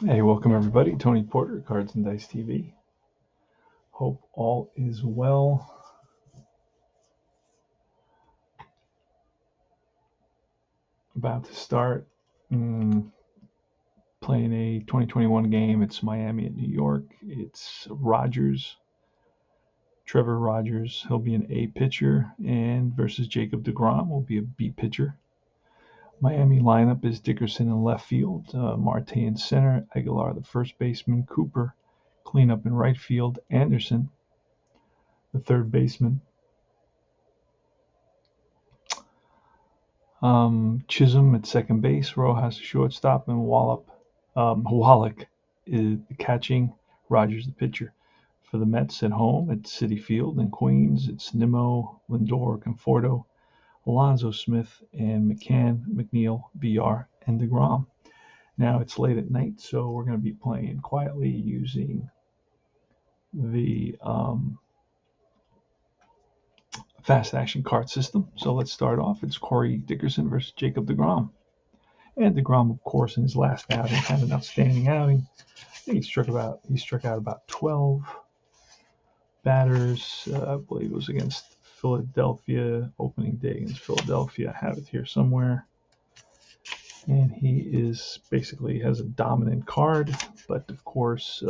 Hey, welcome everybody. Tony Porter, Cards and Dice TV. Hope all is well. About to start playing a 2021 game. It's Miami at New York. It's Trevor Rogers. He'll be an A pitcher, and versus Jacob deGrom will be a B pitcher. Miami lineup is Dickerson in left field, Marte in center, Aguilar the first baseman, Cooper cleanup in right field, Anderson the third baseman, Chisholm at second base, Rojas the shortstop, and Wallach is the catching, Rogers the pitcher. For the Mets at home at Citi Field in Queens, it's Nimmo, Lindor, Conforto, Alonso, Smith, and McCann, McNeil, BR, and deGrom. Now it's late at night, so we're going to be playing quietly using the fast action card system. So let's start off. It's Corey Dickerson versus Jacob deGrom. And deGrom, of course, in his last outing had an outstanding outing. I think he struck out about 12 batters. I believe it was against Philadelphia, opening day against Philadelphia. I have it here somewhere. And he is basically has a dominant card, but of course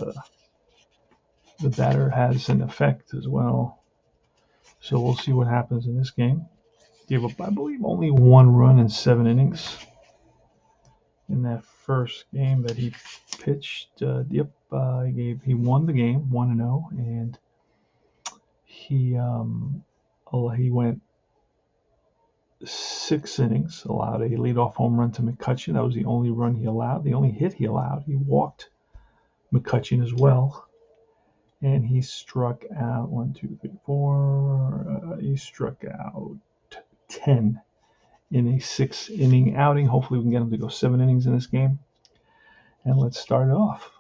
the batter has an effect as well. So we'll see what happens in this game. Gave up, I believe, only one run in 7 innings in that first game that he pitched. He won the game 1-0, and he went 6 innings, allowed a leadoff home run to McCutchen. That was the only run he allowed, the only hit he allowed. He walked McCutchen as well, and he struck out he struck out 10 in a 6-inning outing. Hopefully we can get him to go 7 innings in this game. And let's start it off.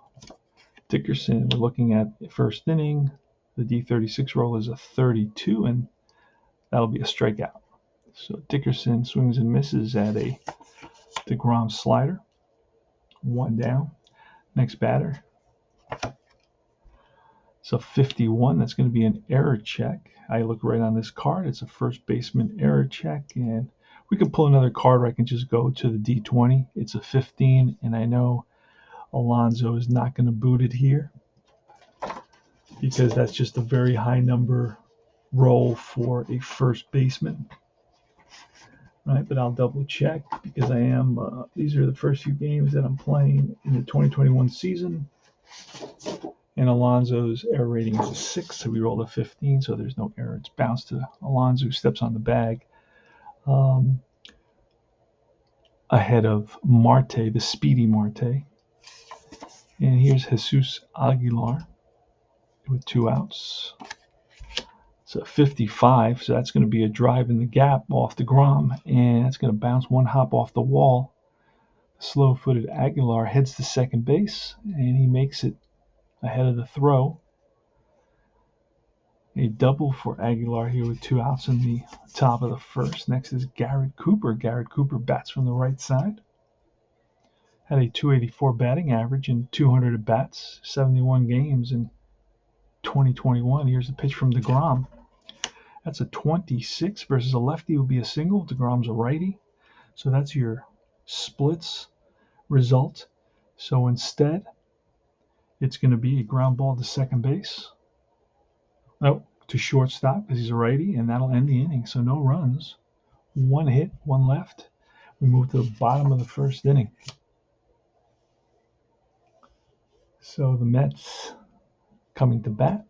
Dickerson, we're looking at first inning. The D36 roll is a 32, and that'll be a strikeout. So Dickerson swings and misses at a deGrom slider. 1 down. Next batter. It's a 51. That's going to be an error check. I look right on this card. It's a first baseman error check, and we can pull another card where I can just go to the D20. It's a 15, and I know Alonso is not going to boot it here because that's just a very high number roll for a first baseman. Right, but I'll double check because these are the first few games that I'm playing in the 2021 season. And Alonso's error rating is a 6, so we rolled a 15, so there's no error. It's bounced to Alonso, who steps on the bag. Ahead of Marte, the speedy Marte. And here's Jesus Aguilar with 2 outs. It's a 55, so that's going to be a drive in the gap off deGrom, and that's going to bounce 1 hop off the wall. Slow-footed Aguilar heads to second base, and he makes it ahead of the throw. A double for Aguilar here with 2 outs in the top of the first. Next is Garrett Cooper. Garrett Cooper bats from the right side. Had a 284 batting average in 200 at-bats, 71 games in 2021. Here's a pitch from deGrom. That's a 26 versus a lefty would be a single. deGrom's a righty. So that's your splits result. So instead, it's going to be a ground ball to second base. To shortstop because he's a righty, and that'll end the inning. So no runs. 1 hit, 1 left. We move to the bottom of the first inning. So the Mets coming to bat.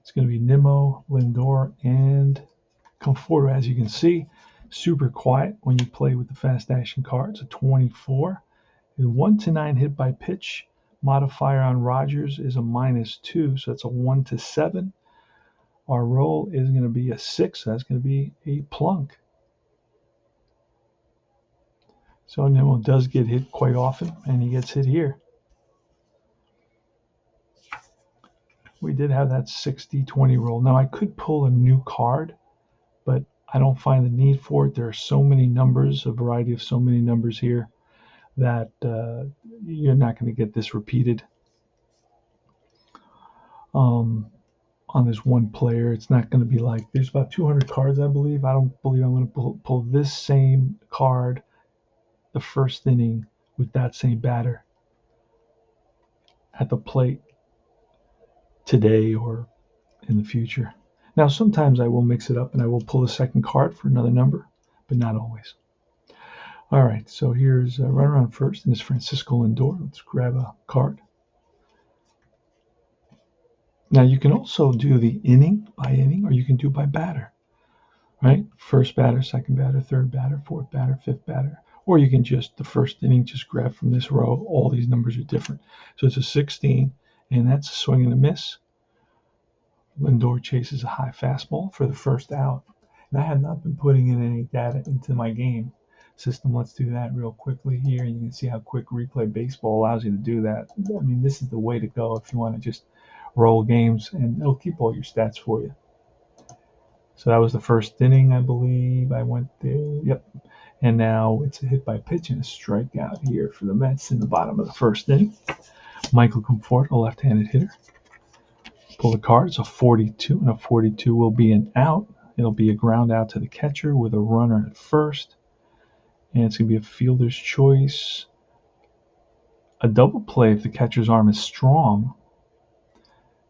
It's going to be Nimmo, Lindor, and Conforto. As you can see, super quiet when you play with the fast action cards. A 24. A 1-9 hit by pitch. Modifier on Rogers is a -2, so that's a 1-7. Our roll is going to be a 6, so that's going to be a plunk. So Nimmo does get hit quite often, and he gets hit here. We did have that 60-20 roll. Now I could pull a new card, but I don't find the need for it. There are so many numbers, a variety of so many numbers here, that you're not going to get this repeated on this one player. It's not going to be like, there's about 200 cards, I believe. I don't believe I'm going to pull this same card the first inning with that same batter at the plate today or in the future. Now, sometimes I will mix it up and I will pull a second card for another number, but not always. All right, so here's a runner on first, and it's Francisco Lindor. Let's grab a card. Now, you can also do the inning by inning, or you can do by batter, right? First batter, second batter, third batter, fourth batter, fifth batter. Or you can just, the first inning, just grab from this row. All these numbers are different. So it's a 16, and that's a swing and a miss. Lindor chases a high fastball for the first out. And I have not been putting in any data into my game system. Let's do that real quickly here. You can see how quick Replay Baseball allows you to do that. I mean, this is the way to go if you want to just roll games, and it'll keep all your stats for you. So that was the first inning, I believe. I went there. Yep. And now it's a hit by pitch and a strikeout here for the Mets in the bottom of the first inning. Michael Conforto, a left-handed hitter. Pull the card. It's a 42, and a 42 will be an out. It'll be a ground out to the catcher with a runner at first. And it's going to be a fielder's choice. A double play if the catcher's arm is strong.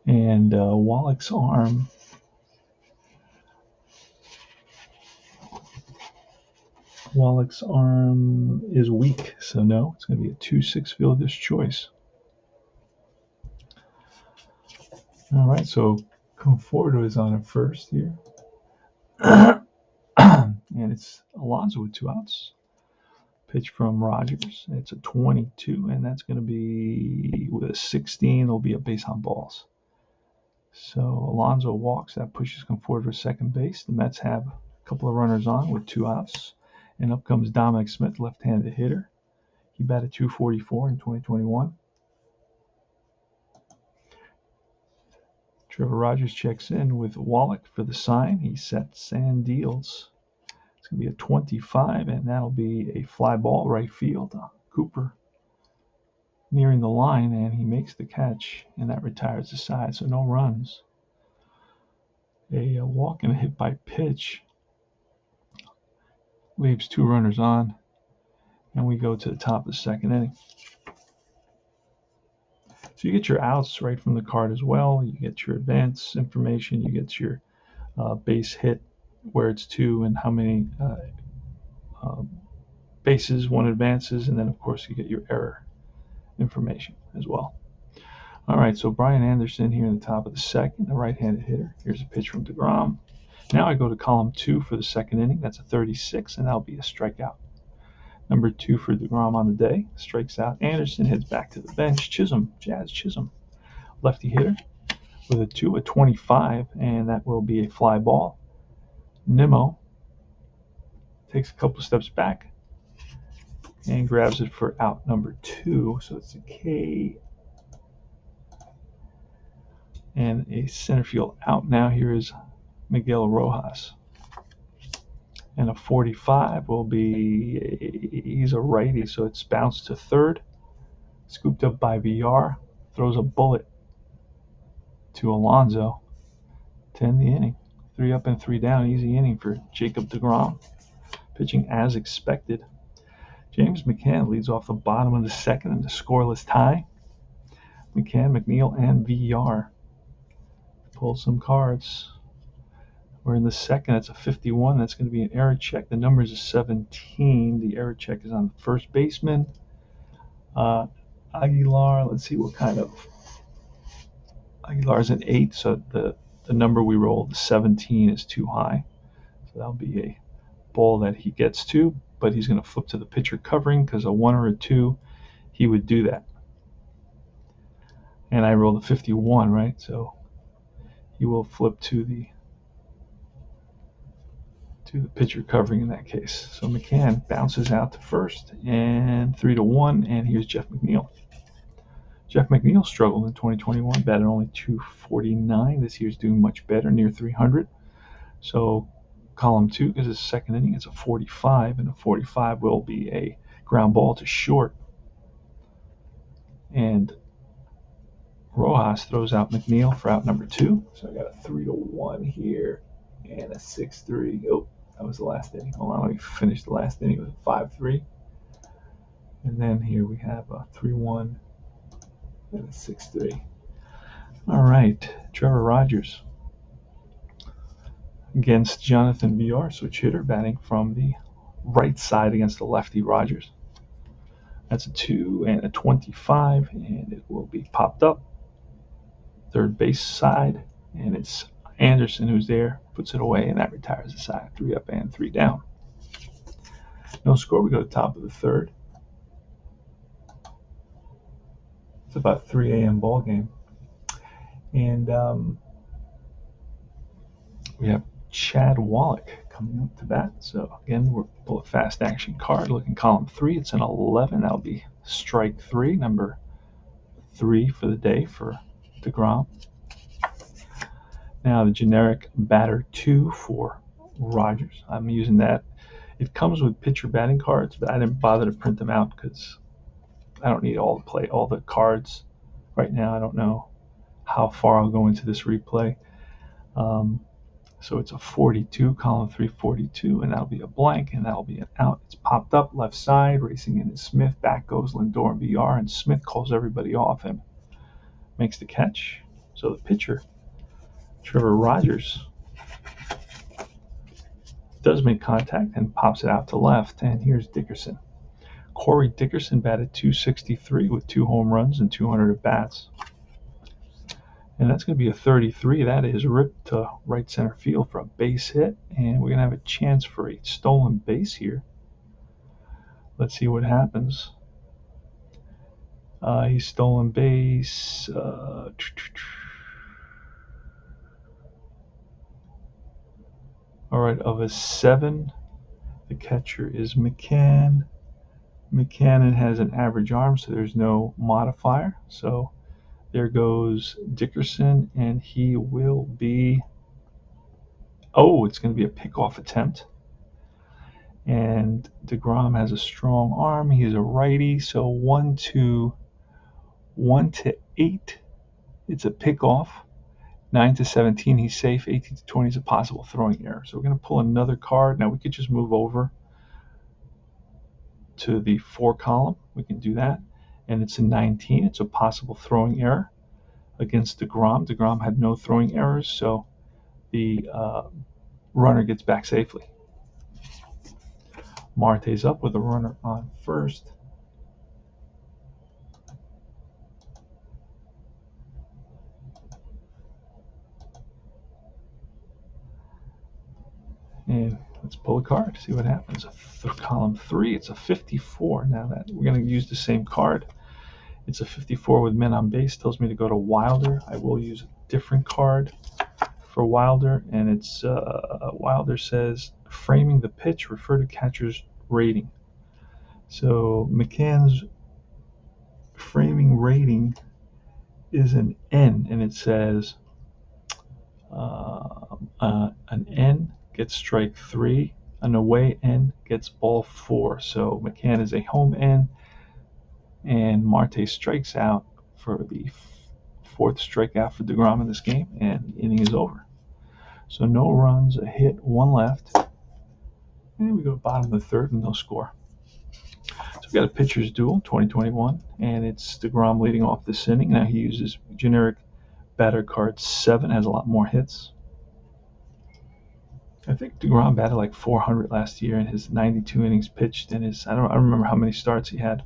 And Wallach's arm is weak, so no, it's going to be a 2-6 fielder's choice. All right, so Conforto is on at first here. And it's Alonso with 2 outs. Pitch from Rogers. It's a 22, and that's going to be with a 16. It'll be a base on balls. So Alonso walks. That pushes Conforto to second base. The Mets have a couple of runners on with 2 outs. And up comes Dominic Smith, left-handed hitter. He batted .244 in 2021. Trevor Rogers checks in with Wallach for the sign. He sets and deals. It's going to be a 25, and that'll be a fly ball right field. Cooper nearing the line, and he makes the catch, and that retires the side, so no runs. A walk and a hit by pitch leaves 2 runners on, and we go to the top of the second inning. So you get your outs right from the card as well. You get your advance information. You get your base hit, where it's 2 and how many bases one advances, and then of course you get your error information as well. All right, so Brian Anderson here in the top of the second, the right-handed hitter. Here's a pitch from deGrom. Now I go to column 2 for the second inning. That's a 36, and that'll be a strikeout. Number 2 for deGrom on the day. Strikes out. Anderson heads back to the bench. Jazz Chisholm, lefty hitter, with a 2, a 25, and that will be a fly ball. Nimmo takes a couple steps back and grabs it for out number 2. So it's a K and a center field out. Now here is Miguel Rojas. And a 45 will be, he's a righty, so it's bounced to third. Scooped up by VR. Throws a bullet to Alonso to end the inning. 3 up and 3 down. Easy inning for Jacob deGrom. Pitching as expected. James McCann leads off the bottom of the second in the scoreless tie. McCann, McNeil, and VR. Pull some cards. We're in the second. That's a 51. That's going to be an error check. The number is a 17. The error check is on the first baseman. Aguilar, let's see what kind of. Aguilar's an 8, so the number we rolled, the 17, is too high. So that'll be a ball that he gets to, but he's going to flip to the pitcher covering because a 1 or a 2, he would do that. And I rolled a 51, right? So he will flip to the pitcher covering in that case. So McCann bounces out to first, and 3-1, and here's Jeff McNeil. Jeff McNeil struggled in 2021, batted only .249. This year's doing much better, near 300. So column 2, because it's the second inning, it's a 45, and a 45 will be a ground ball to short. And Rojas throws out McNeil for out number 2. So I got a 3-1 here and a 6-3. Oh, that was the last inning. Hold on, let me finish the last inning with a 5-3. And then here we have a 3-1 and a 6-3. All right, Trevor Rogers against Jonathan Villar, switch hitter, batting from the right side against the lefty Rogers. That's a 2 and a 25, and it will be popped up. Third base side, and it's Anderson who's there, puts it away, and that retires the side. 3 up and 3 down. No score. We go to top of the third. It's about 3 a.m. ball game, and we have Chad Wallach coming up to bat. So again, we'll pull a fast action card. Look in column 3. It's an 11. That'll be strike 3, number 3 for the day for deGrom. Now the generic batter 2 for Rogers. I'm using that. It comes with pitcher batting cards, but I didn't bother to print them out because I don't need all the cards right now. I don't know how far I'll go into this replay. So it's a 42, column 3, 42, and that'll be a blank, and that'll be an out. It's popped up left side, racing in is Smith. Back goes Lindor and Villar, and Smith calls everybody off him. Makes the catch. So the pitcher, Trevor Rogers, does make contact and pops it out to left, and here's Dickerson. Corey Dickerson batted .263 with 2 home runs and 200 at-bats. And that's going to be a 33. That is ripped to right center field for a base hit, and we're going to have a chance for a stolen base here. Let's see what happens. He's stolen base. All right, of a 7, the catcher is McCann. McCann has an average arm, so there's no modifier. So there goes Dickerson, and he will be, it's going to be a pickoff attempt. And deGrom has a strong arm. He's a righty, so 1 to 8, it's a pickoff. 9 to 17, he's safe. 18 to 20 is a possible throwing error. So we're going to pull another card. Now we could just move over to the 4 column. We can do that. And it's a 19. It's a possible throwing error against deGrom. deGrom had no throwing errors, so the runner gets back safely. Marte's up with a runner on first. And let's pull a card, see what happens. Column 3, it's a 54. Now that we're going to use the same card. It's a 54 with men on base. Tells me to go to Wilder. I will use a different card for Wilder, and it's Wilder says framing the pitch, refer to catcher's rating. So McCann's framing rating is an N, and it says an N gets strike 3, an away N gets ball 4. So McCann is a home N, and Marte strikes out for the 4th strikeout for deGrom in this game, and the inning is over. So no runs, a hit, 1 left, and we go to bottom of the 3rd and no score. So we've got a pitcher's duel, 2021, and it's deGrom leading off this inning. Now he uses generic batter card 7, has a lot more hits. I think deGrom batted like 400 last year in his 92 innings pitched, and I don't remember how many starts he had.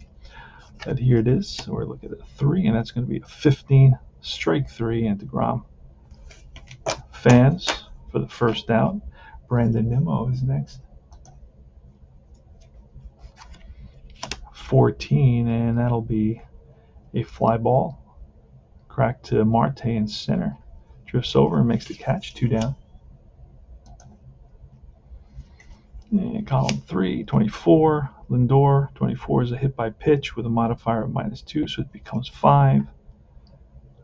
But here it is. So we're looking at a 3, and that's going to be a 15, strike 3, and deGrom fans for the first out. Brandon Nimmo is next. 14, and that'll be a fly ball. Crack to Marte in center. Drifts over and makes the catch, 2 down. And column 3, 24, Lindor. 24 is a hit by pitch with a modifier of -2, so it becomes 5.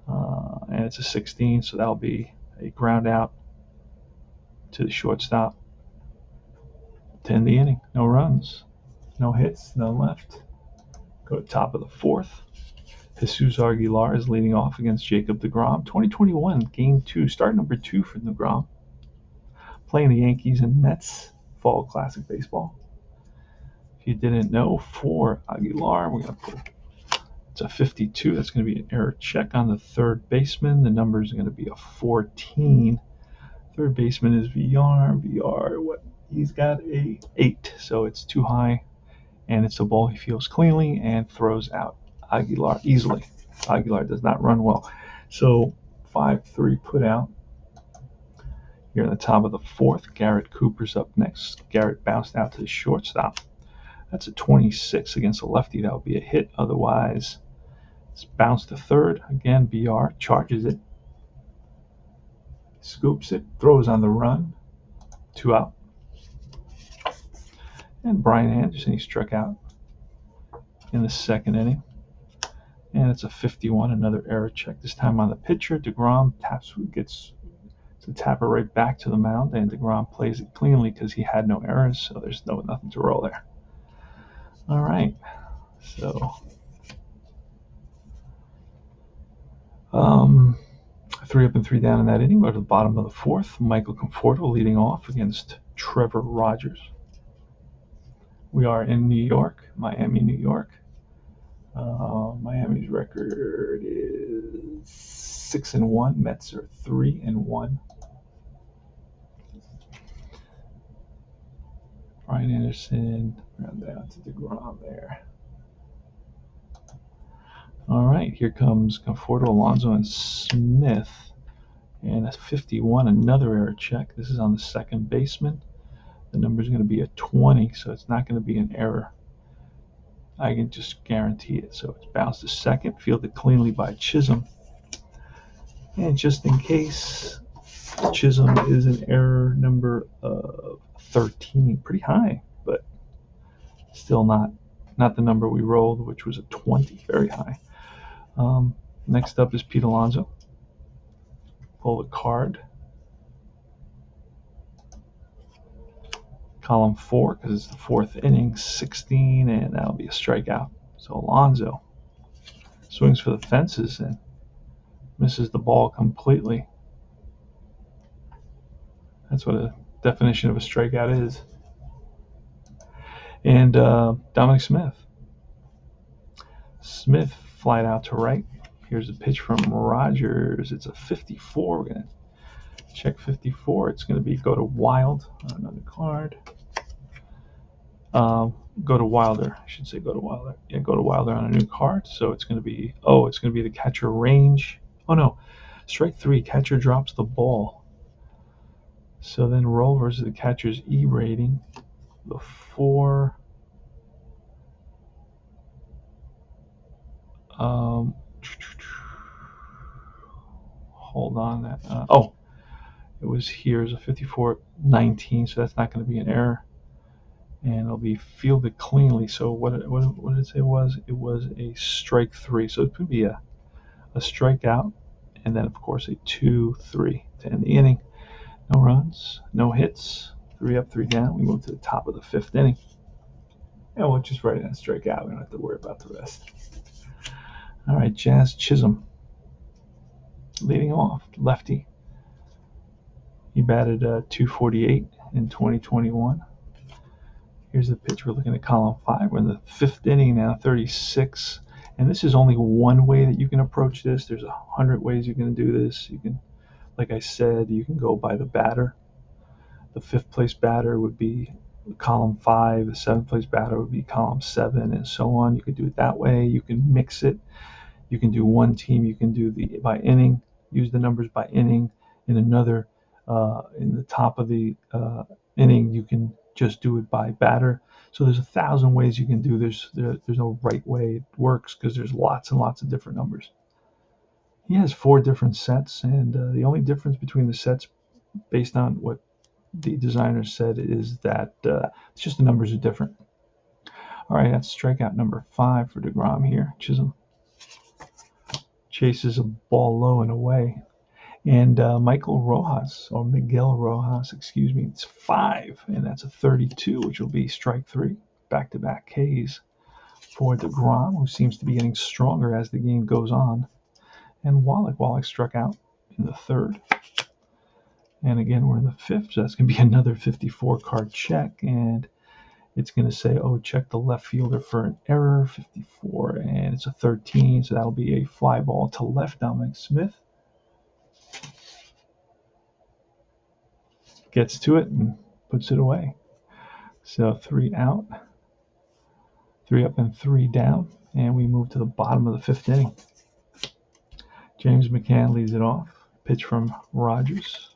And it's a 16, so that'll be a ground out to the shortstop to end the inning. No runs, no hits, none left. Go to top of the 4th. Jesus Aguilar is leading off against Jacob deGrom. 2021, Game 2, start number 2 for deGrom. Playing the Yankees and Mets, Fall Classic Baseball. If you didn't know, for Aguilar, we're going to put it's a 52. That's going to be an error check on the third baseman. The number is going to be a 14. Third baseman is VR, what? He's got a 8, so it's too high, and it's a ball he feels cleanly and throws out Aguilar easily. Aguilar does not run well. So 5-3 put out. Here in the top of the fourth, Garrett Cooper's up next. Garrett bounced out to the shortstop. That's a 26 against a lefty. That would be a hit. Otherwise, it's bounced to third. Again, BR charges it. Scoops it. Throws on the run. 2 out. And Brian Anderson, he struck out in the second inning. And it's a 51, another error check. This time on the pitcher. deGrom gets to tap it right back to the mound, and deGrom plays it cleanly because he had no errors, so there's nothing to roll there. All right, so 3 up and 3 down in that inning. Go to the bottom of the fourth. Michael Conforto leading off against Trevor Rogers. We are in New York, Miami, New York. Miami's record is 6-1. Mets are 3-1. Brian Anderson, round down to deGrom there. All right, here comes Conforto, Alonso, and Smith. And a 51, another error check. This is on the second baseman. The number is going to be a 20, so it's not going to be an error. I can just guarantee it. So it's bounced to second, fielded cleanly by Chisholm. And just in case, Chisholm is an error number of 13. Pretty high, but still not the number we rolled, which was a 20. Very high. Next up is Pete Alonso. Pull the card. Column 4, because it's the fourth inning, 16, and that'll be a strikeout. So Alonso swings for the fences and misses the ball completely. That's what a definition of a strikeout is. And Dominic Smith flied out to right. Here's a pitch from Rogers. It's a 54. We're going to check 54. It's going to be go to Wild on another card. Go to Wilder. I should say go to Wilder. Yeah, go to Wilder on a new card. So it's going to be, the catcher range. Oh, no. Strike 3. Catcher drops the ball. So then roll versus the catcher's E rating. Before. Hold on. It was here as a 54-19, so that's not going to be an error. And it'll be fielded cleanly. So what did it say it was? It was a strike 3. So it could be a strikeout, and then, of course, a 2-3 to end the inning. No runs, no hits, 3 up, 3 down. We move to the top of the fifth inning. And we'll just write it on strikeout. We don't have to worry about the rest. All right, Jazz Chisholm leading off, lefty. He batted 248 in 2021. Here's the pitch. We're looking at column 5. We're in the fifth inning now, 36. And this is only one way that you can approach this. There's 100 ways you can do this. You can, like I said, you can go by the batter. The fifth place batter would be column 5. The seventh place batter would be column 7, and so on. You could do it that way. You can mix it. You can do one team. You can do the by inning. Use the numbers by inning. In another, in the top of the inning, you can just do it by batter. So there's 1,000 ways you can do this. There's no right way it works because there's lots and lots of different numbers. He has 4 different sets, and the only difference between the sets, based on what the designer said, is that it's just the numbers are different. All right, that's strikeout number 5 for deGrom here. Chisholm chases a ball low and away. And Miguel Rojas, it's 5, and that's a 32, which will be strike 3, back-to-back Ks for deGrom, who seems to be getting stronger as the game goes on. And Wallach struck out in the third. And again, we're in the fifth, so that's going to be another 54 card check. And it's going to say, oh, check the left fielder for an error, 54. And it's a 13, so that'll be a fly ball to left. Dominic Smith gets to it and puts it away. So 3 out, 3 up and 3 down. And we move to the bottom of the fifth inning. James McCann leads it off. Pitch from Rogers.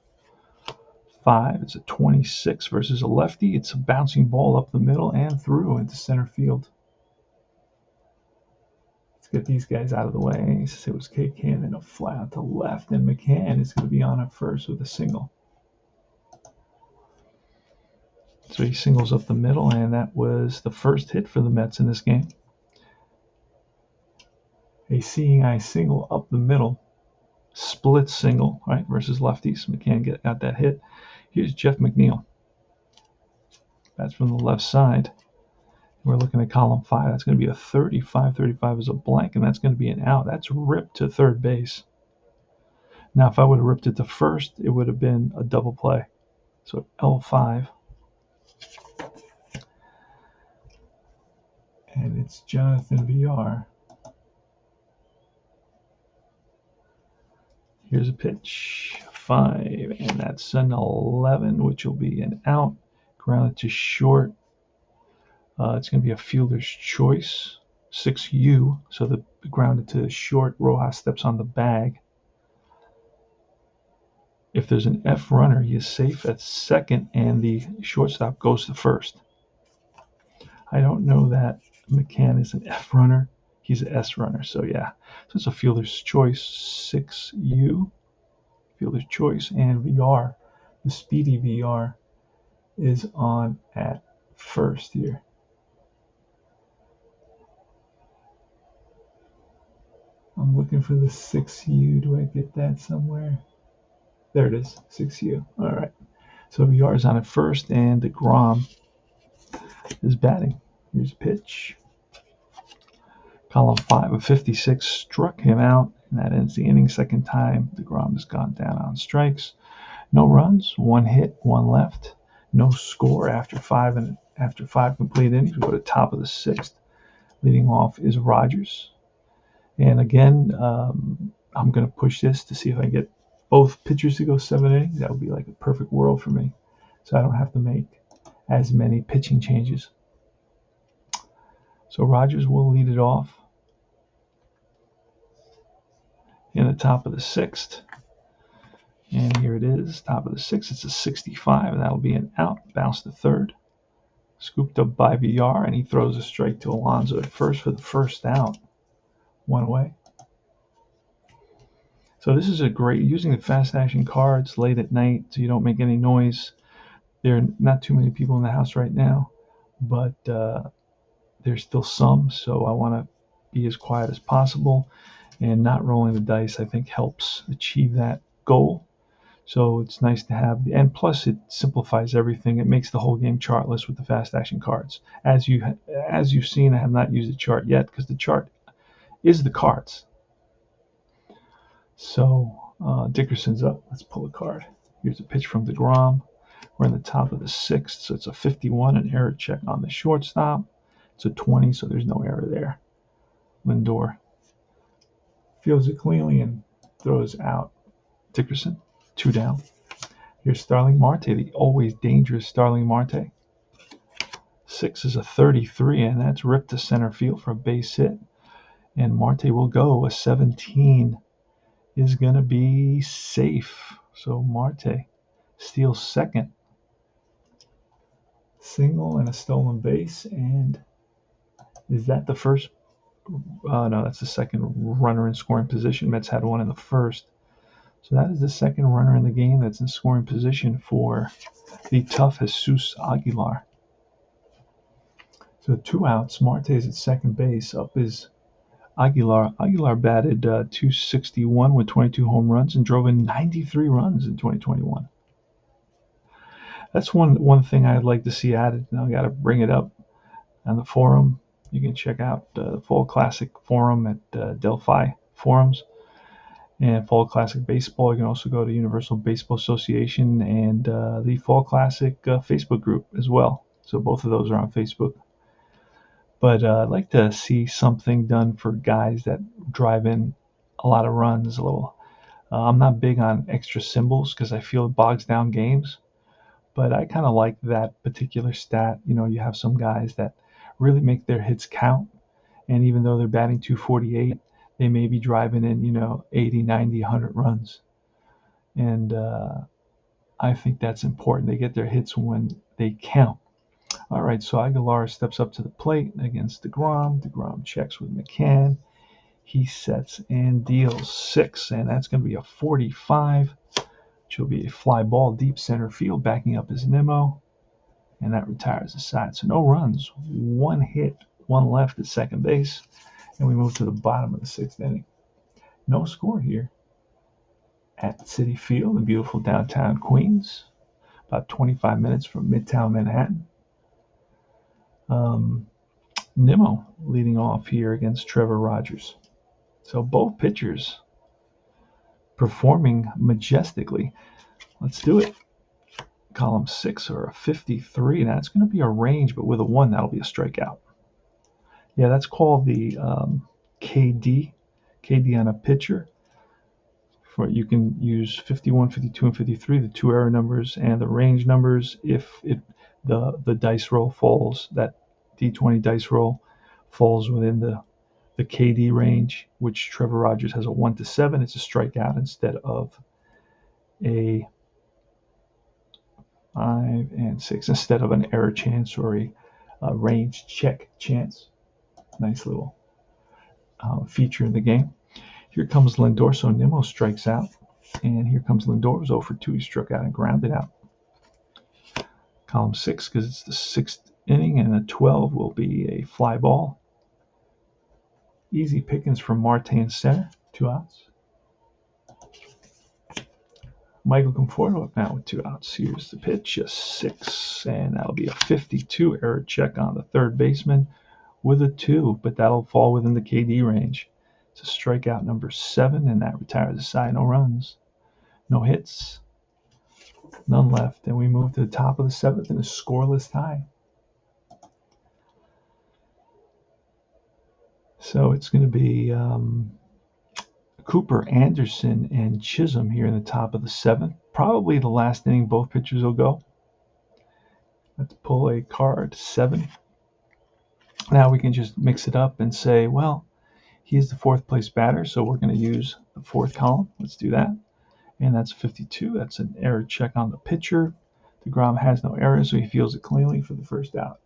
5. It's a 26 versus a lefty. It's a bouncing ball up the middle and through into center field. Let's get these guys out of the way. It was K. Cannon, a fly out to left, and McCann is going to be on at first with a single. So he singles up the middle, and that was the first hit for the Mets in this game. A seeing eye single up the middle. Split single, right, versus lefties. McCann got that hit. Here's Jeff McNeil. That's from the left side. We're looking at column 5. That's going to be a 35. 35 is a blank, and that's going to be an out. That's ripped to third base. Now, if I would have ripped it to first, it would have been a double play. So L5. And it's Jonathan VR. Here's a pitch, 5, and that's an 11, which will be an out. Grounded to short. It's going to be a fielder's choice, 6U. So the grounded to short, Rojas steps on the bag. If there's an F runner, he is safe at second, and the shortstop goes to first. I don't know that McCann is an F runner. He's an S runner, so yeah. So it's a fielder's choice, 6U, fielder's choice, and VR, the speedy VR, is on at first here. I'm looking for the 6U. Do I get that somewhere? There it is, 6U. All right. So VR is on at first, and deGrom is batting. Here's a pitch. Column 5 of 56 struck him out, and that ends the inning. Second time deGrom has gone down on strikes. No runs, 1 hit, 1 left. No score after 5 complete innings. We go to top of the 6th. Leading off is Rogers. And again, I'm going to push this to see if I can get both pitchers to go 7 innings. That would be like a perfect world for me. So I don't have to make as many pitching changes. So Rogers will lead it off in the top of the 6th. And here it is, top of the 6th. It's a 65, and that'll be an out. Bounce to third. Scooped up by VR, and he throws a strike to Alonso at first for the first out. 1 away. So this is a great, using the fast action cards late at night so you don't make any noise. There are not too many people in the house right now, but there's still some, so I want to be as quiet as possible, and not rolling the dice I think helps achieve that goal. So it's nice to have, and plus it simplifies everything. It makes the whole game chartless with the fast action cards. As you've seen, I have not used the chart yet because the chart is the cards. So Dickerson's up. Let's pull a card. Here's a pitch from deGrom. We're in the top of the 6th, so it's a 51, an error check on the shortstop. It's a 20, so there's no error there. Lindor fields it cleanly and throws out Dickerson. 2 down. Here's Starling Marte, the always dangerous Starling Marte. 6 is a 33, and that's ripped to center field for a base hit. And Marte will go. A 17 is going to be safe. So Marte steals second. Single and a stolen base. And is that the first? No, that's the second runner in scoring position. Mets had one in the first. So that is the second runner in the game that's in scoring position for the tough Jesus Aguilar. So 2 outs. Marte is at second base. Up is Aguilar. Aguilar batted .261 with 22 home runs and drove in 93 runs in 2021. That's one thing I'd like to see added. Now I got to bring it up on the forum. You can check out the Fall Classic forum at Delphi Forums and Fall Classic Baseball. You can also go to Universal Baseball Association and the Fall Classic Facebook group as well. So both of those are on Facebook. But I'd like to see something done for guys that drive in a lot of runs. I'm not big on extra symbols because I feel it bogs down games. But I kind of like that particular stat. You have some guys that really make their hits count, and even though they're batting 248, they may be driving in 80, 90, 100 runs. And I think that's important. They get their hits when they count. All right, so Aguilar steps up to the plate against deGrom. deGrom checks with McCann. He sets and deals 6, and that's going to be a 45, which will be a fly ball deep center field. Backing up is Nimmo, and that retires the side. So no runs, 1 hit, 1 left at second base, and we move to the bottom of the 6th inning. No score here at Citi Field in beautiful downtown Queens, about 25 minutes from Midtown Manhattan. Nimmo leading off here against Trevor Rogers. So both pitchers performing majestically. Let's do it. Column 6 or a 53. That's going to be a range, but with a 1, that'll be a strikeout. Yeah, that's called the KD on a pitcher. You can use 51, 52, and 53, the 2 error numbers, and the range numbers if the dice roll falls, that D20 dice roll falls within the KD range, which Trevor Rogers has a 1 to 7. It's a strikeout instead of a 5 and 6, instead of an error chance or a range check chance. Nice little feature in the game. Here comes Lindor, so Nimmo strikes out. And here comes Lindor, 0 for 2. He struck out and grounded out. Column 6, because it's the 6th inning, and a 12 will be a fly ball. Easy pickings from Marte in center, 2 outs. Michael Conforto up now with 2 outs. Here's the pitch, a 6, and that'll be a 52 error check on the third baseman with a 2, but that'll fall within the KD range. It's a strikeout number 7, and that retires the side. No runs, no hits, none left, and we move to the top of the 7th in a scoreless tie. So it's going to be Cooper, Anderson, and Chisholm here in the top of the 7th. Probably the last inning both pitchers will go. Let's pull a card, 7. Now we can just mix it up and say, well, he is the 4th place batter, so we're going to use the 4th column. Let's do that. And that's 52. That's an error check on the pitcher. deGrom has no errors, so he fields it cleanly for the first out.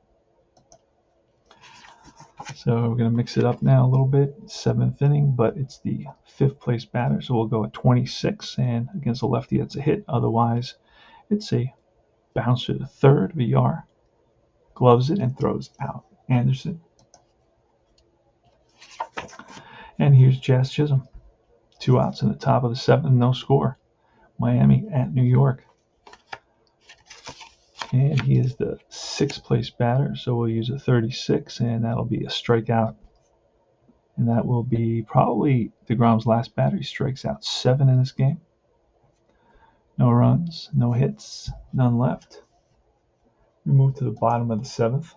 So we're going to mix it up now a little bit. 7th inning, but it's the 5th place batter, so we'll go at 26. And against a lefty, that's a hit. Otherwise, it's a bouncer to third. VR gloves it and throws out. Anderson. And here's Jazz Chisholm. 2 outs in the top of the 7th, no score. Miami at New York. And he is the 6th place batter, so we'll use a 36, and that'll be a strikeout. And that will be probably deGrom's last batter. He strikes out 7 in this game. No runs, no hits, none left. We move to the bottom of the 7th.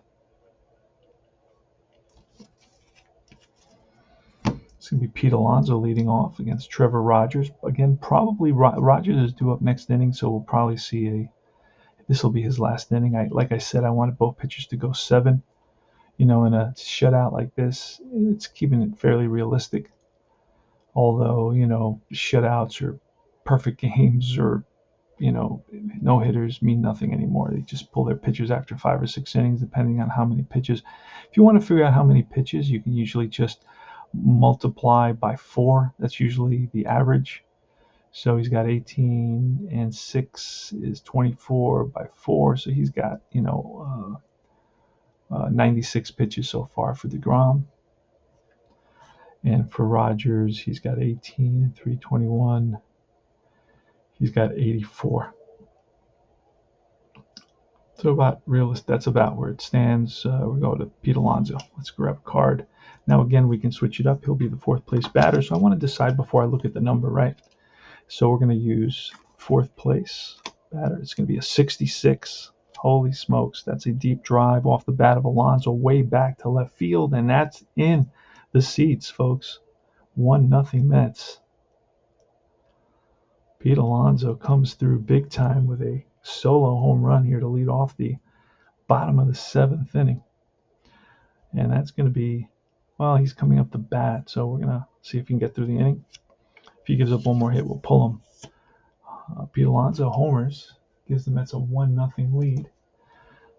It's going to be Pete Alonso leading off against Trevor Rogers. Again, probably Rogers is due up next inning, so we'll probably see this will be his last inning. Like I said, I wanted both pitchers to go 7. In a shutout like this, it's keeping it fairly realistic. Although, shutouts or perfect games or, no hitters mean nothing anymore. They just pull their pitchers after 5 or 6 innings, depending on how many pitches. If you want to figure out how many pitches, you can usually just multiply by 4. That's usually the average. So he's got 18, and 6 is 24 by 4. So he's got 96 pitches so far for deGrom. And for Rogers, he's got 18 and 321. He's got 84. So that's about where it stands. We're going to Pete Alonso. Let's grab a card. Now again, we can switch it up. He'll be the 4th place batter. So I want to decide before I look at the number, right? So we're going to use 4th place batter. It's going to be a 66. Holy smokes. That's a deep drive off the bat of Alonso way back to left field. And that's in the seats, folks. 1-0 Mets. Pete Alonso comes through big time with a solo home run here to lead off the bottom of the 7th inning. And that's going to be, well, he's coming up the bat, so we're going to see if he can get through the inning. If he gives up one more hit, we'll pull him. Pete Alonso homers, gives the Mets a 1-0 lead.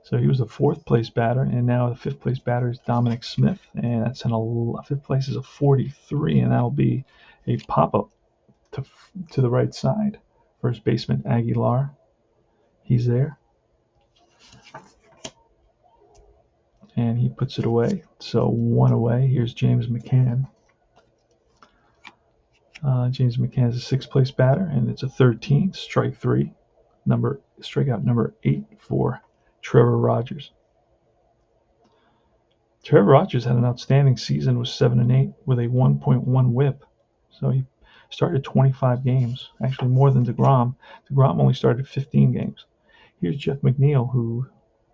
So he was the 4th place batter, and now the 5th place batter is Dominic Smith, and that's 5th place is a 43, and that'll be a pop-up to the right side. First baseman Aguilar, he's there. And he puts it away. So 1 away. Here's James McCann. James McCann is a 6th place batter, and it's a 13, strike 3. Strikeout number 8 for Trevor Rogers. Trevor Rogers had an outstanding season with 7-8 with a 1.1 WHIP. So he started 25 games, actually more than deGrom. deGrom only started 15 games. Here's Jeff McNeil, who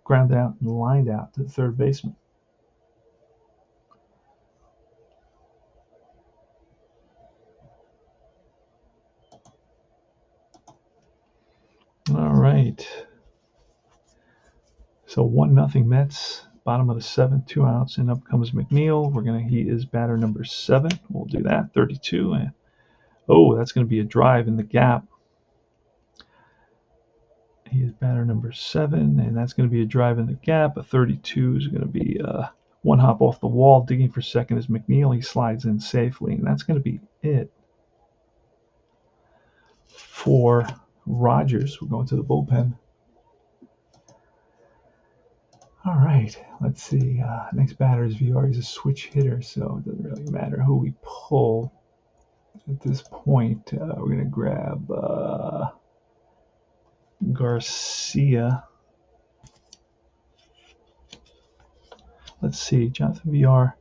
grounded out and lined out to the 3rd baseman. All right. So 1-0 Mets, bottom of the 7th, 2 outs, and up comes McNeil. He is batter number 7. We'll do that, 32. And that's going to be a drive in the gap. He is batter number 7, and that's going to be a drive in the gap. A 32 is going to be one hop off the wall. Digging for second is McNeil. He slides in safely, and that's going to be it for Rogers. We're going to the bullpen. All right, let's see. Next batter is VR. He's a switch hitter, so it doesn't really matter who we pull at this point. We're going to grab Garcia. Let's see, Jonathan VR.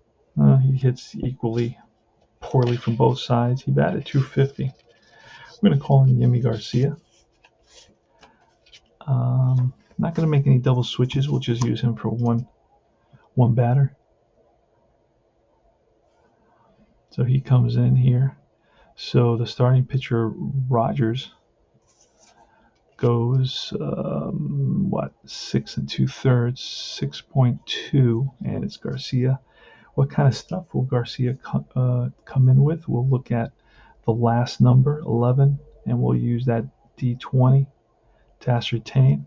He hits equally poorly from both sides. He batted .250. We're going to call him Yimi Garcia. Not going to make any double switches. We'll just use him for one batter. So he comes in here. So the starting pitcher, Rogers, goes 6 2/3, 6.2, and it's Garcia. What kind of stuff will Garcia come in with? We'll look at the last number, 11, and we'll use that D20 to ascertain.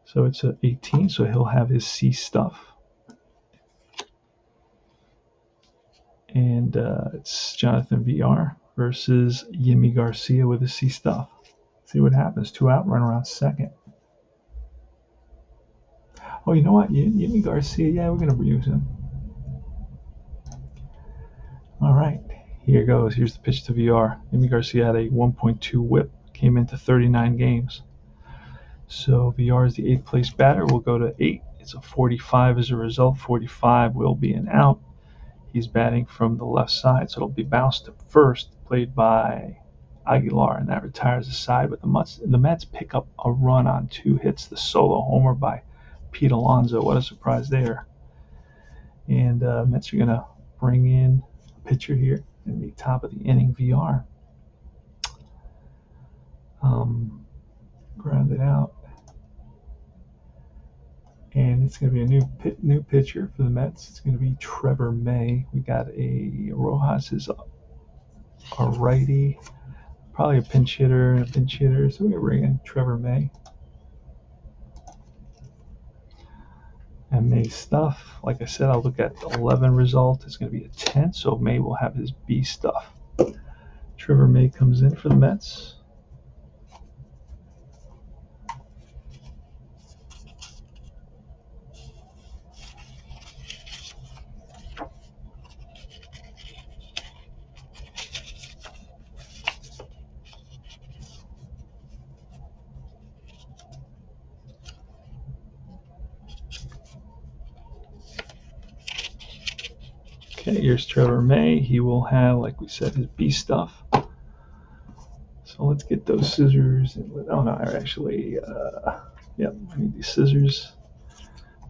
So it's a 18, so he'll have his C stuff. And it's Jonathan VR versus Yimi Garcia with his C stuff. See what happens. 2 out, run around second. Oh, you know what? Yimi Garcia, yeah, we're going to use him. All right, here goes. Here's the pitch to VR. Yimi Garcia had a 1.2 WHIP, came into 39 games. So VR is the 8th place batter. We'll go to 8. It's a 45 as a result. 45 will be an out. He's batting from the left side, so it'll be bounced to first, played by Aguilar, and that retires the side. But the Mets pick up a run on 2 hits. The solo homer by Pete Alonso. What a surprise there. And Mets are going to bring in a pitcher here in the top of the inning, VR. Grounded out. And it's going to be a new pitcher for the Mets. It's going to be Trevor May. We got Rojas is a righty, probably a pinch hitter. So we're going to bring in Trevor May. And May's stuff, like I said, I'll look at the 11 result. It's going to be a 10, so May will have his B stuff. Trevor May comes in for the Mets. Okay, here's Trevor May. He will have, like we said, his B stuff. So let's get those scissors. Oh no, actually, yep, I need these scissors.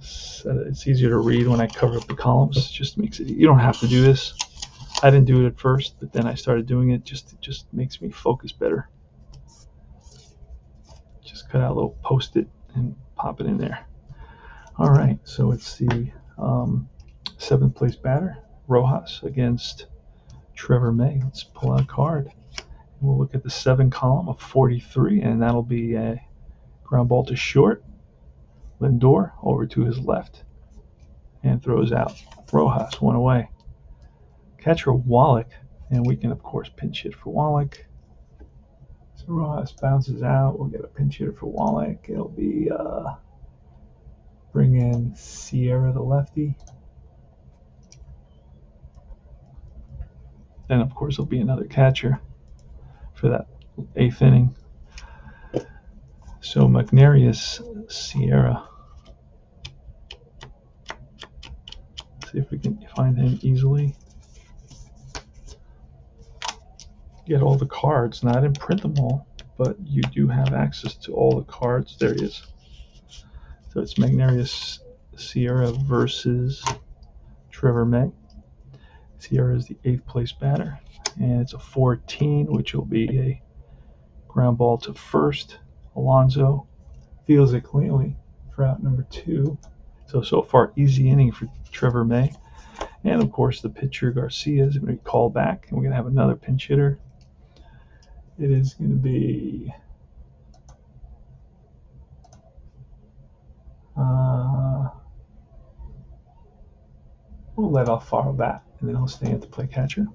So it's easier to read when I cover up the columns. It just makes it. You don't have to do this. I didn't do it at first, but then I started doing it. It just makes me focus better. Just cut out a little Post-it and pop it in there. All right, so it's the 7th place batter, Rojas, against Trevor May. Let's pull out a card. We'll look at the 7 column of 43, and that'll be a ground ball to short. Lindor over to his left and throws out. Rojas, 1 away. Catcher Wallach, and we can, of course, pinch hit for Wallach. So Rojas bounces out. We'll get a pinch hitter for Wallach. It'll be bring in Sierra, the lefty. Then, of course, there'll be another catcher for that 8th inning. So Magnarius Sierra. See if we can find him easily. Get all the cards. Now, I didn't print them all, but you do have access to all the cards. There he is. So it's Magnarius Sierra versus Trevor May. Sierra is the 8th place batter, and it's a 14, which will be a ground ball to first. Alonso fields it cleanly for out number 2. So far, easy inning for Trevor May. And, of course, the pitcher, Garcia, is going to be called back, and we're going to have another pinch hitter. It is going to be we'll let Alfaro bat, and then he'll stay in to play catcher.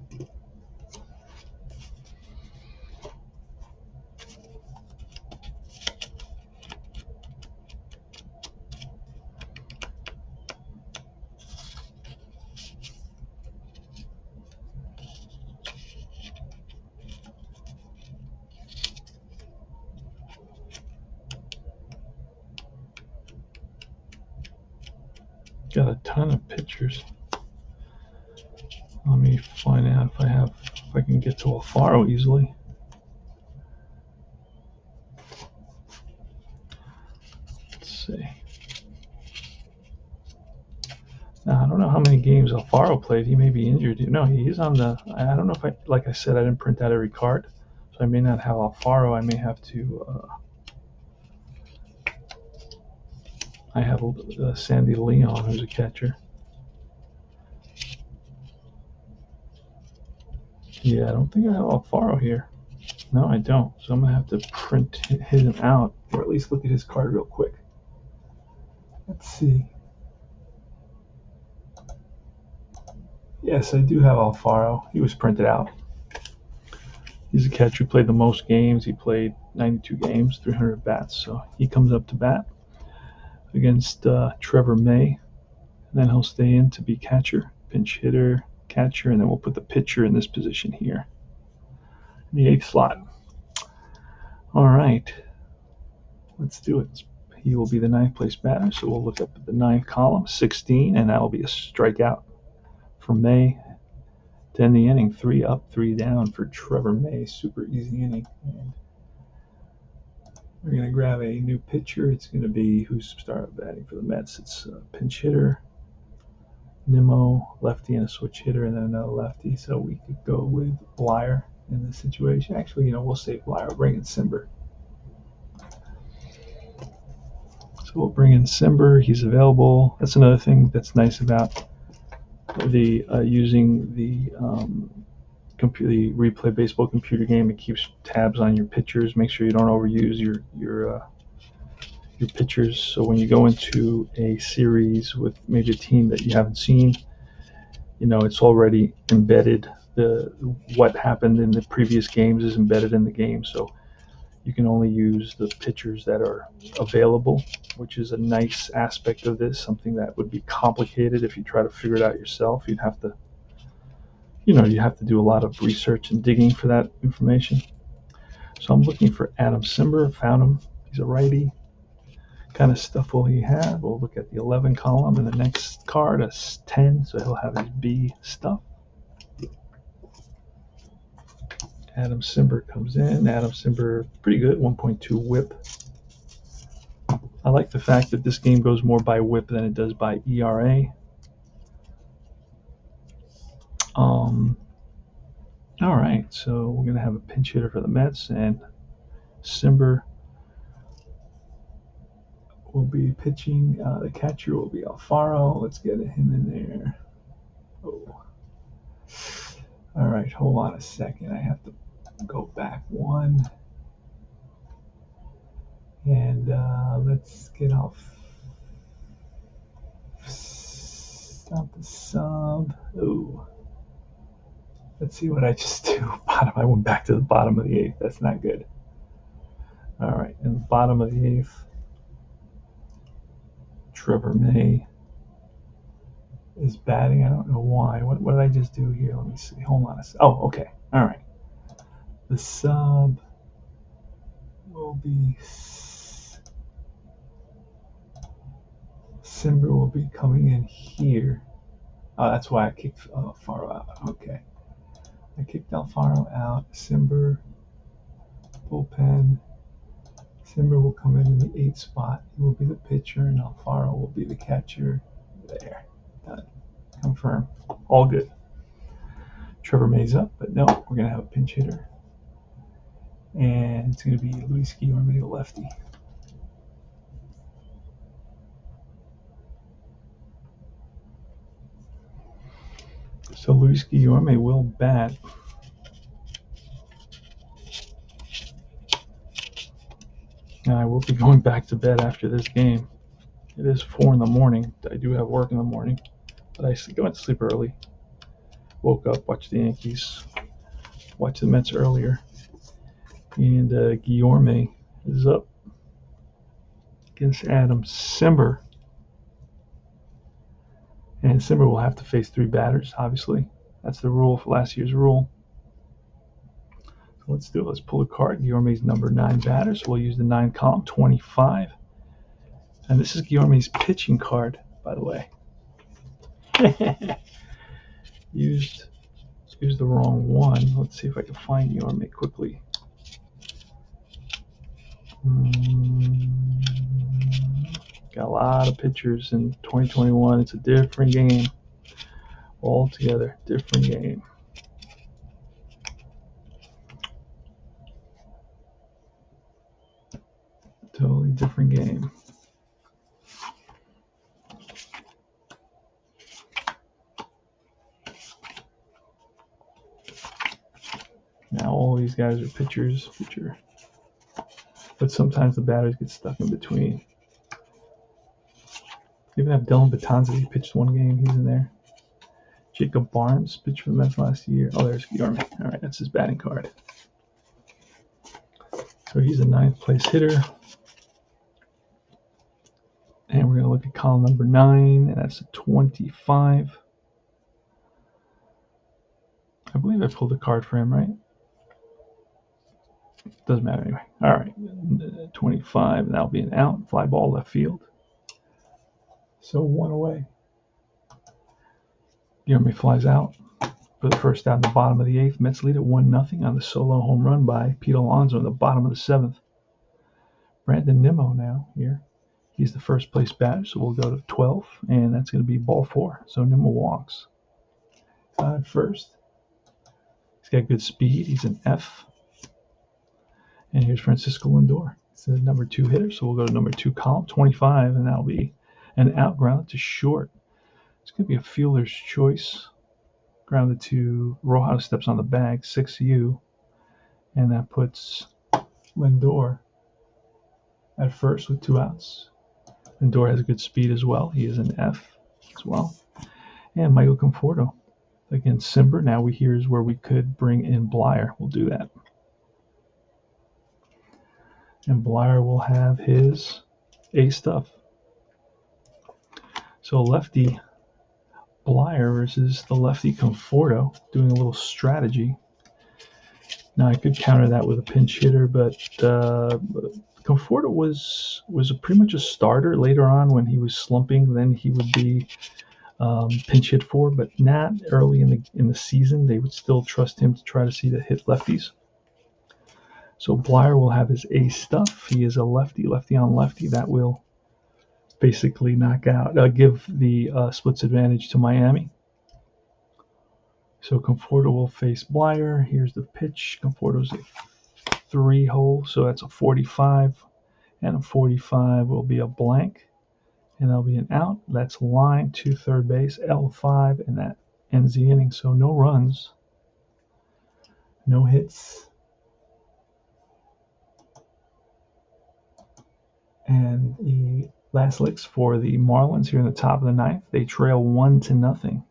Got a ton of pictures. Let me find out if I can get to Alfaro easily. Let's see. Now, I don't know how many games Alfaro played. He may be injured. No, he's on the. I don't know if like I said, I didn't print out every card, so I may not have Alfaro. I may have to. I have Sandy Leon, who's a catcher. Yeah, I don't think I have Alfaro here. No, I don't. So I'm going to have to print him out, or at least look at his card real quick. Let's see. Yes, I do have Alfaro. He was printed out. He's a catcher who played the most games. He played 92 games, 300 bats. So he comes up to bat against Trevor May. And then he'll stay in to be catcher, pinch hitter, catcher, and then we'll put the pitcher in this position here in the 8th slot. All right, let's do it. He will be the 9th place batter, so we'll look up at the 9th column, 16, and that'll be a strikeout for May to end the inning. 3 up, 3 down for Trevor May. Super easy inning. And we're going to grab a new pitcher. It's going to be who's started batting for the Mets. It's a pinch hitter, Nimmo, lefty, and a switch hitter, and then another lefty. So we could go with Blyer in this situation. Actually, we'll save Blyer. We'll bring in Simber. So we'll bring in Simber. He's available. That's another thing that's nice about the using the the replay baseball computer game. It keeps tabs on your pitchers. Make sure you don't overuse your pitchers. So when you go into a series with maybe a team that you haven't seen, it's already embedded. What happened in the previous games is embedded in the game. So you can only use the pitchers that are available, which is a nice aspect of this. Something that would be complicated if you try to figure it out yourself. You'd have to you have to do a lot of research and digging for that information. So I'm looking for Adam Simber. Found him. He's a righty. kind of stuff will he have? We'll look at the 11 column, and the next card is 10, so he'll have his B stuff. Adam Simber comes in. Adam Simber, pretty good, 1.2 whip. I like the fact that this game goes more by whip than it does by ERA. All right, so we're going to have a pinch hitter for the Mets, and Simber will be pitching. The catcher will be Alfaro. Let's get him in there. Oh. All right, hold on a second. I have to go back one. And let's get off. Stop the sub. Ooh. Let's see what I just do. Bottom. I went back to the bottom of the 8th. That's not good. All right, in the bottom of the 8th, Trevor May is batting. I don't know why. What did I just do here? Let me see. Hold on a second. Oh, okay. All right. The sub will be Simber will be coming in here. Oh, that's why I kicked Alfaro out. Okay. I kicked Alfaro out. Simber, bullpen. Simber will come in the 8th spot. He will be the pitcher, and Alfaro will be the catcher. There. Done. Confirm. All good. Trevor May's up, but no, we're going to have a pinch hitter. And it's going to be Luis Guillorme, the lefty. So Luis Guillorme will bat. And I will be going back to bed after this game. It is 4 in the morning. I do have work in the morning, but I went to sleep early. Woke up, watched the Yankees, watched the Mets earlier. And Guillorme is up against Adam Simber. And Simber will have to face 3 batters, obviously. That's the rule for last year's rule. So let's do it. Let's pull a card. Guillorme's number 9 batter. So we'll use the 9 column, 25. And this is Guillorme's pitching card, by the way. used the wrong one. Let's see if I can find Guillorme quickly. Got a lot of pitchers in 2021. It's a different game. Altogether, different game. Totally different game. Now all these guys are pitchers, but sometimes the batters get stuck in between. You even have Dylan Betances. He pitched 1 game. He's in there. Jacob Barnes pitched for the Mets last year. Oh, there's Guillorme. All right, that's his batting card. So he's a 9th place hitter. And we're going to look at column number 9, and that's a 25. I believe I pulled a card for him, right? Doesn't matter anyway. All right, 25, and that'll be an out. Fly ball left field. So 1 away. Guillorme flies out for the first out in the bottom of the 8th. Mets lead at 1-0 on the solo home run by Pete Alonso in the bottom of the 7th. Brandon Nimmo now here. He's the first place batter, so we'll go to 12, and that's going to be ball 4. So Nimmo walks. At first. He's got good speed. He's an F. And here's Francisco Lindor. It's the number 2 hitter, so we'll go to number 2 column, 25, and that'll be an out ground to short. It's going to be a fielder's choice. Grounded to Rojas, steps on the bag, 6U. And that puts Lindor at first with 2 outs. Lindor has good speed as well. He is an F as well. And Michael Conforto against Simber. Now here's where we could bring in Blyer. We'll do that. And Blyer will have his A stuff. So lefty Blyer versus the lefty Conforto, doing a little strategy. Now I could counter that with a pinch hitter, but Conforto was pretty much a starter later on when he was slumping. Then he would be pinch hit for, but not early in the season. They would still trust him to try to see to hit lefties. So Blyer will have his ace stuff. He is a lefty on lefty. That will basically knock out, give the splits advantage to Miami. So Conforto will face Blyer. Here's the pitch. Conforto's a 3-hole, so that's a 45, and a 45 will be a blank, and that'll be an out. That's line to third base, L5, and that ends the inning. So no runs, no hits, and the last licks for the Marlins here in the top of the ninth. They trail 1-0.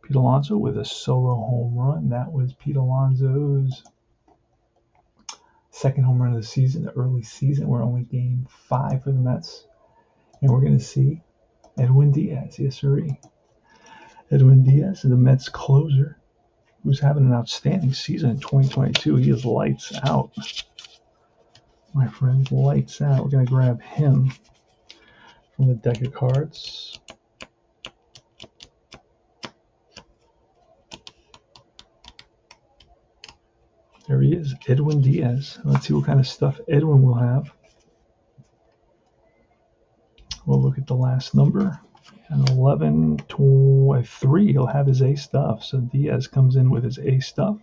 Pete Alonso with a solo home run. That was Pete Alonso's second home run of the season, the early season. We're only game 5 for the Mets. And we're going to see Edwin Diaz. Yes, sir. Edwin Diaz, the Mets closer, who's having an outstanding season in 2022. He is lights out. My friend, lights out. We're going to grab him from the deck of cards. There he is, Edwin Diaz. Let's see what kind of stuff Edwin will have. We'll look at the last number. And 11, 3, he'll have his A stuff. So Diaz comes in with his A stuff.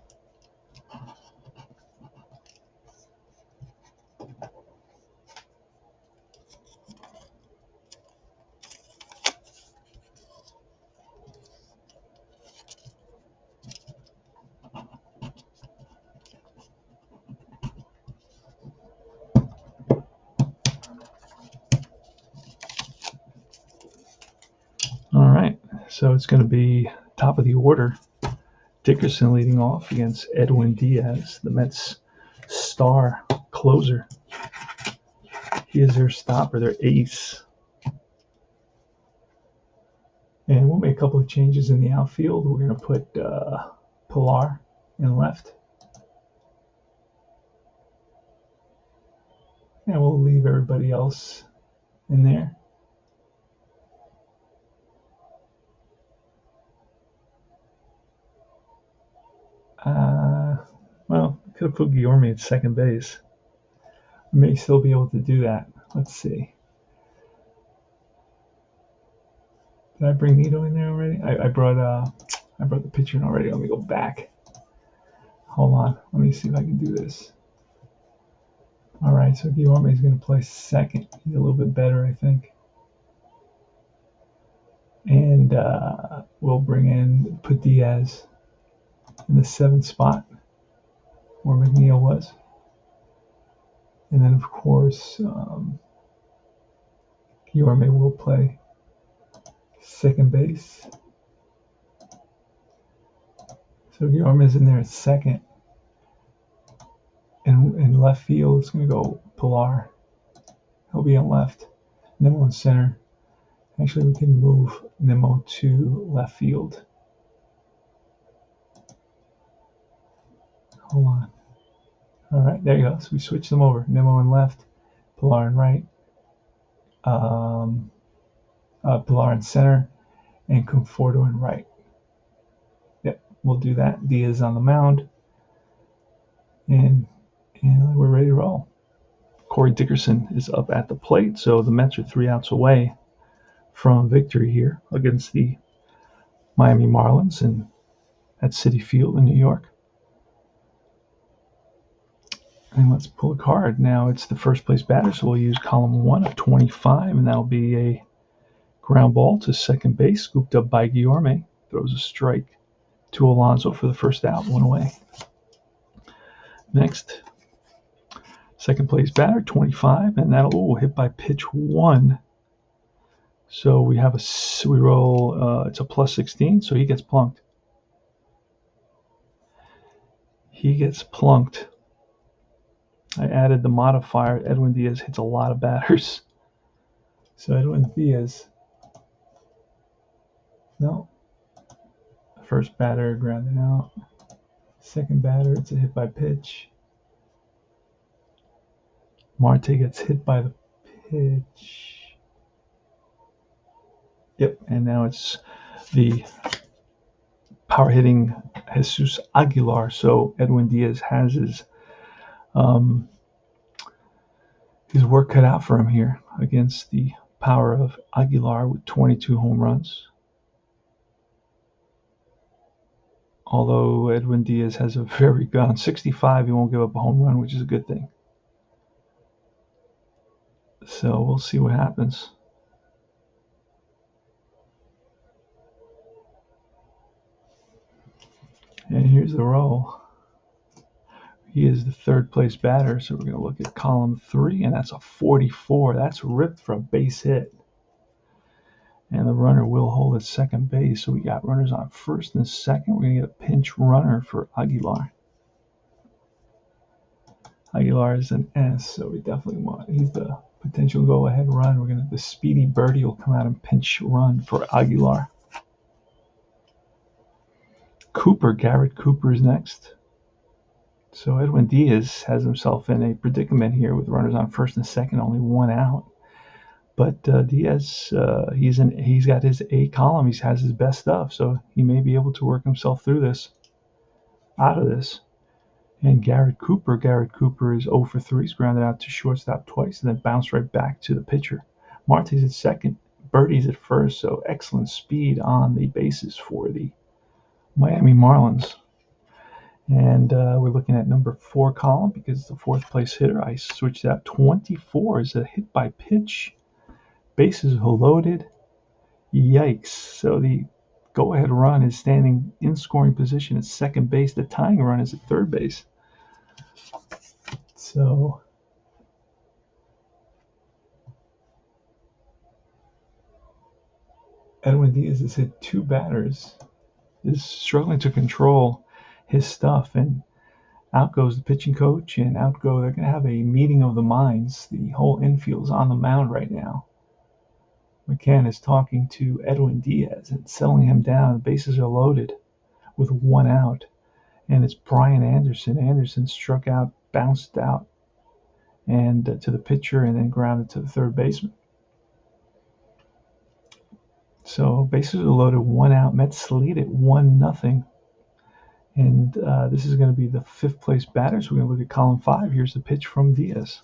All right, so it's going to be top of the order. Dickerson leading off against Edwin Diaz, the Mets' star closer. He is their stopper, their ace. And we'll make a couple of changes in the outfield. We're going to put Pilar in left. And we'll leave everybody else in there. Well, could have put Guillorme at second base. I may still be able to do that. Let's see. Did I bring Nito in there already? I brought the pitcher in already. Let me go back. Hold on. Let me see if I can do this. All right, so Guillorme is going to play second. He's a little bit better, I think. And we'll put Diaz in the 7th spot where McNeil was. And then, of course, Guillorme will play second base. So Guillorme is in there at second. And in left field, it's going to go Pilar. He'll be in left. Nimmo in center. Actually, we can move Nimmo to left field. Hold on. All right, there you go. So we switch them over. Nimmo in left, Pilar in right, Pilar in center, and Conforto in right. Yep, we'll do that. Diaz on the mound, and we're ready to roll. Corey Dickerson is up at the plate, so the Mets are 3 outs away from victory here against the Miami Marlins at Citi Field in New York. And let's pull a card. Now it's the first place batter, so we'll use column 1 of 25, and that'll be a ground ball to second base, scooped up by Guillorme. Throws a strike to Alonso for the first out, 1 away. Next, second place batter, 25, and that'll hit by pitch 1. So we roll, it's a plus 16, so he gets plunked. I added the modifier. Edwin Diaz hits a lot of batters. So Edwin Diaz. No. First batter grounded out. Second batter, it's a hit by pitch. Marte gets hit by the pitch. Yep, and now it's the power hitting Jesus Aguilar. So Edwin Diaz has his work cut out for him here against the power of Aguilar with 22 home runs. Although Edwin Diaz has a very good, on 65, he won't give up a home run, which is a good thing. So we'll see what happens. And here's the roll. He is the third place batter, so we're going to look at column 3, and that's a 44. That's ripped for a base hit. And the runner will hold at second base, so we got runners on first and second. We're going to get a pinch runner for Aguilar. Aguilar is an S, so we definitely want, he's the potential go-ahead run. We're going to, the speedy birdie will come out and pinch run for Aguilar. Cooper, Garrett Cooper is next. So Edwin Diaz has himself in a predicament here with runners on first and second, only one out. But Diaz, he's got his A column. He has his best stuff, so he may be able to work himself through this, out of this. And Garrett Cooper is 0 for 3. He's grounded out to shortstop twice and then bounced right back to the pitcher. Marte's at second, Birdie's at first, so excellent speed on the bases for the Miami Marlins. And we're looking at number 4 column because it's the fourth place hitter. I switched out. 24 is a hit by pitch. Bases are loaded. Yikes. So the go-ahead run is standing in scoring position at second base. The tying run is at third base. So Edwin Diaz has hit 2 batters, is struggling to control his stuff, and out goes the pitching coach, and they're going to have a meeting of the minds. The whole infield's on the mound right now. McCann is talking to Edwin Diaz and settling him down. The bases are loaded with 1 out, and it's Brian Anderson. Anderson struck out, bounced out, and to the pitcher, and then grounded to the third baseman. So bases are loaded, 1 out. Mets lead at 1-0. And this is going to be the 5th place batter. So we're going to look at column 5. Here's the pitch from Diaz.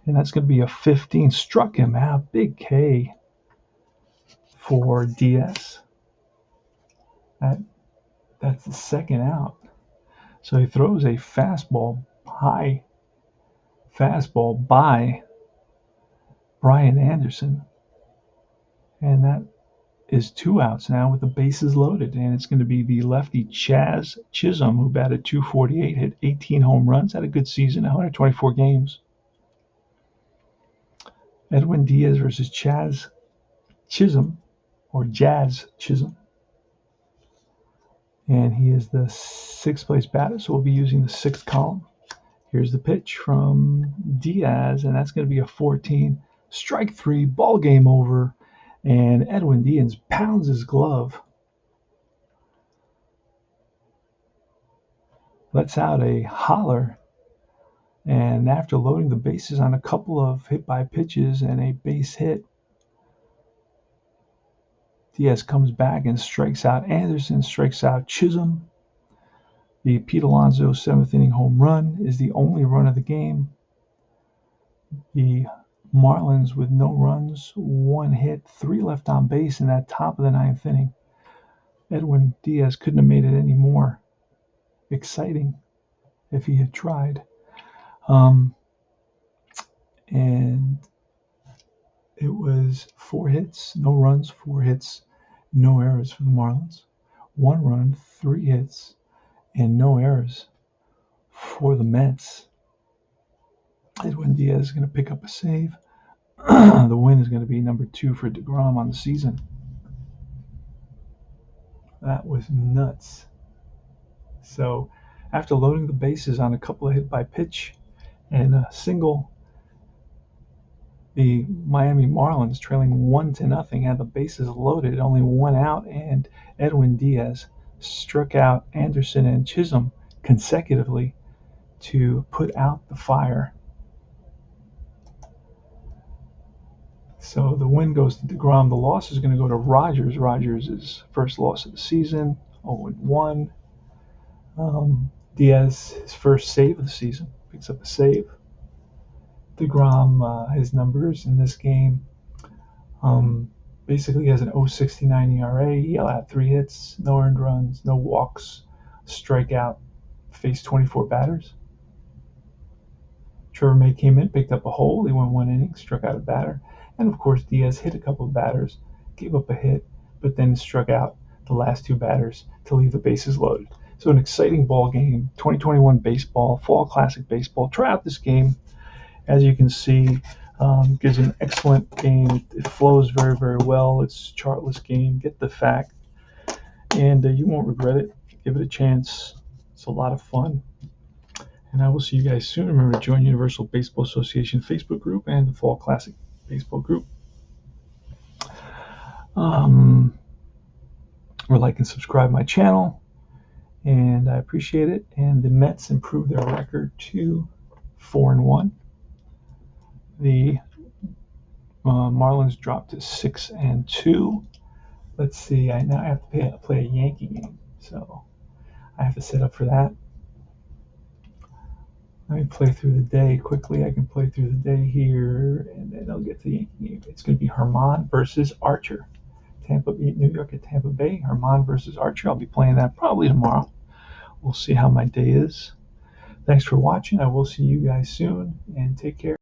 And that's going to be a 15. Struck him out. Big K for Diaz. That's the 2nd out. So he throws a fastball, high fastball by Brian Anderson. And that is 2 outs now with the bases loaded. And it's going to be the lefty Chaz Chisholm, who batted .248, hit 18 home runs, had a good season, 124 games. Edwin Diaz versus Chaz Chisholm, or Jazz Chisholm. And he is the 6th place batter, so we'll be using the 6th column. Here's the pitch from Diaz, and that's going to be a 14. Strike 3, ball game over. And Edwin Diaz pounds his glove, lets out a holler, and after loading the bases on a couple of hit by pitches and a base hit, Diaz comes back and strikes out Anderson, strikes out Chisholm. The Pete Alonso 7th inning home run is the only run of the game. The Marlins with no runs, 1 hit, 3 left on base in that top of the 9th inning. Edwin Diaz couldn't have made it any more exciting if he had tried. And it was 4 hits, no runs, 4 hits, no errors for the Marlins. 1 run, 3 hits, and no errors for the Mets. Edwin Diaz is going to pick up a save. The win is going to be number 2 for deGrom on the season. That was nuts. So after loading the bases on a couple of hit by pitch and a single, the Miami Marlins, trailing 1-0, had the bases loaded, only 1 out, and Edwin Diaz struck out Anderson and Chisholm consecutively to put out the fire So the win goes to deGrom. The loss is going to go to Rogers. Rogers is first loss of the season, 0-1. Diaz, his first save of the season, picks up a save. deGrom, his numbers in this game, basically has an 0.69 ERA. He allowed 3 hits, no earned runs, no walks, strikeout, faced 24 batters. Trevor May came in, picked up a hole. He went 1 inning, struck out a batter. And of course, Diaz hit a couple of batters, gave up a hit, but then struck out the last 2 batters to leave the bases loaded. So an exciting ball game, 2021 baseball, fall classic baseball. Try out this game. As you can see, gives an excellent game. It flows very, very well. It's a chartless game. Get the fact, and you won't regret it. Give it a chance. It's a lot of fun. And I will see you guys soon. Remember to join Universal Baseball Association Facebook group and the Fall Classic Baseball group. Or like and subscribe my channel, and I appreciate it. And the Mets improved their record to 4-1. The Marlins dropped to 6-2. Let's see. I now have to play a Yankee game, so I have to set up for that. Let me play through the day quickly. I can play through the day here, and then I'll get to the Yankee game. It's going to be Herman versus Archer. New York at Tampa Bay. Herman versus Archer. I'll be playing that probably tomorrow. We'll see how my day is. Thanks for watching. I will see you guys soon, and take care.